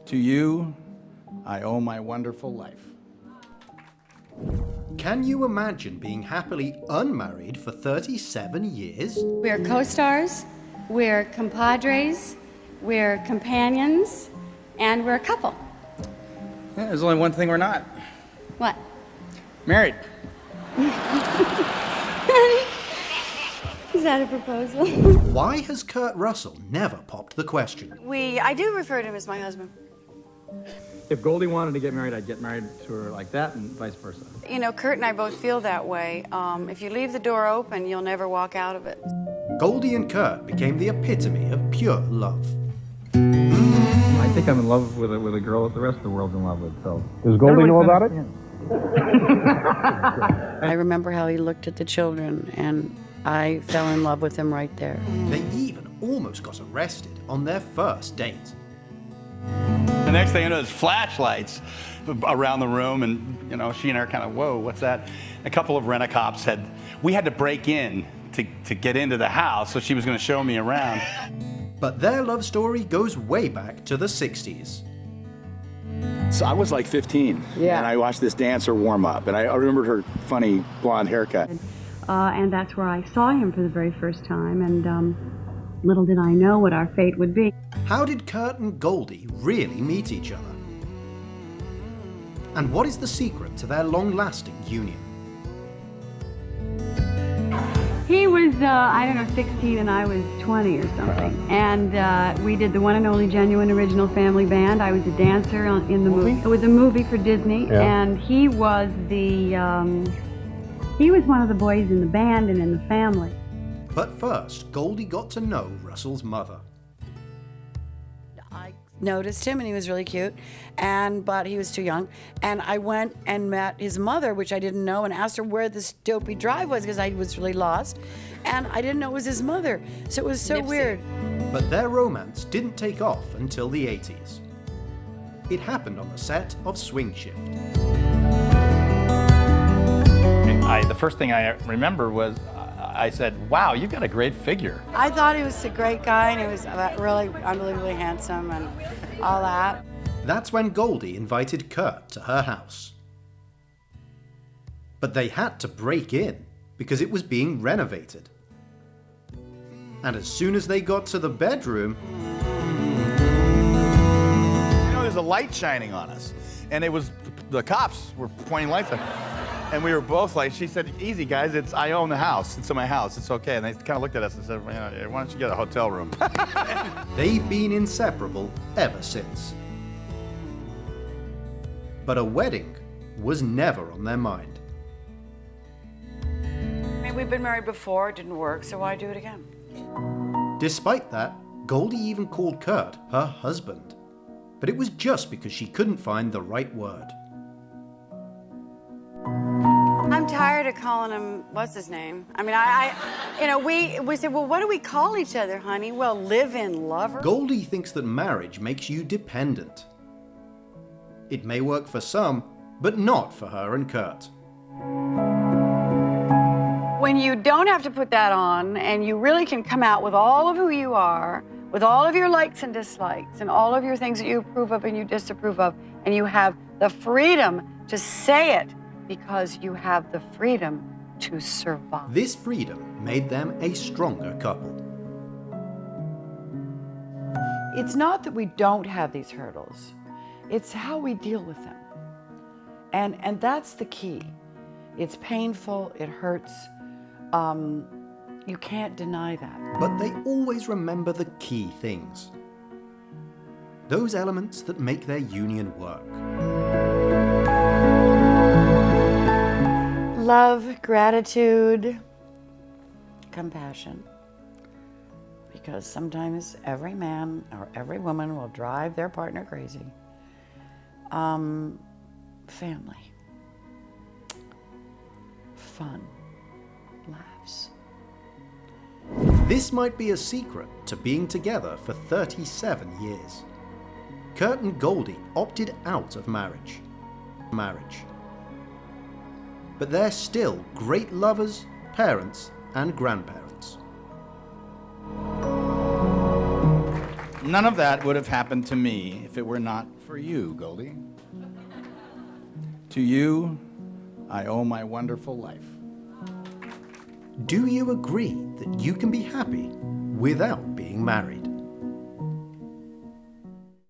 To you, I owe my wonderful life. Can you imagine being happily unmarried for 37 years? We're co-stars, we're compadres, we're companions, and we're a couple. Yeah, there's only one thing we're not. What? Married. Is that a proposal? Why has Kurt Russell never popped the question? I do refer to him as my husband. If Goldie wanted to get married, I'd get married to her like that and vice versa. You know, Kurt and I both feel that way. If you leave the door open, you'll never walk out of it. Goldie and Kurt became the epitome of pure love. I think I'm in love with a girl that the rest of the world's in love with, so... Does Goldie know about it? I remember how he looked at the children, and I fell in love with him right there. They even almost got arrested on their first date. The next thing I know, there's flashlights around the room, and you know, she and I are kind of, whoa, what's that? A couple of rent-a-cops we had to break in to get into the house, so she was going to show me around. But their love story goes way back to the 60s. So I was like 15, and I watched this dancer warm up, and I remembered her funny blonde haircut. And that's where I saw him for the very first time, and little did I know what our fate would be. How did Kurt and Goldie really meet each other? And what is the secret to their long-lasting union? He was, 16 and I was 20 or something. And we did the one and only genuine original family band. I was a dancer in the movie. It was a movie for Disney, and he was one of the boys in the band and in the family. But first, Goldie got to know Russell's mother. I noticed him and he was really cute, but he was too young. And I went and met his mother, which I didn't know, and asked her where this dopey drive was because I was really lost. And I didn't know it was his mother. So it was so weird. But their romance didn't take off until the 80s. It happened on the set of Swing Shift. The first thing I remember was I said, wow, you've got a great figure. I thought he was a great guy, and he was really unbelievably handsome and all that. That's when Goldie invited Kurt to her house. But they had to break in because it was being renovated. And as soon as they got to the bedroom... You know, there's a light shining on us. And the cops were pointing lights at us. And we were both like, she said, easy guys, I own the house. It's in my house, it's okay. And they kind of looked at us and said, why don't you get a hotel room? They've been inseparable ever since. But a wedding was never on their mind. I mean, we've been married before, it didn't work, so why do it again? Despite that, Goldie even called Kurt her husband. But it was just because she couldn't find the right word. I'm tired of calling him, what's his name? I mean, we said, well, what do we call each other, honey? Well, live-in lover? Goldie thinks that marriage makes you dependent. It may work for some, but not for her and Kurt. When you don't have to put that on, and you really can come out with all of who you are, with all of your likes and dislikes, and all of your things that you approve of and you disapprove of, and you have the freedom to say it, because you have the freedom to survive. This freedom made them a stronger couple. It's not that we don't have these hurdles. It's how we deal with them. And that's the key. It's painful, it hurts. You can't deny that. But they always remember the key things. Those elements that make their union work. Love, gratitude, compassion. Because sometimes every man or every woman will drive their partner crazy. Family. Fun. Laughs. This might be a secret to being together for 37 years. Kurt and Goldie opted out of marriage. But they're still great lovers, parents, and grandparents. None of that would have happened to me if it were not for you, Goldie. To you, I owe my wonderful life. Do you agree that you can be happy without being married?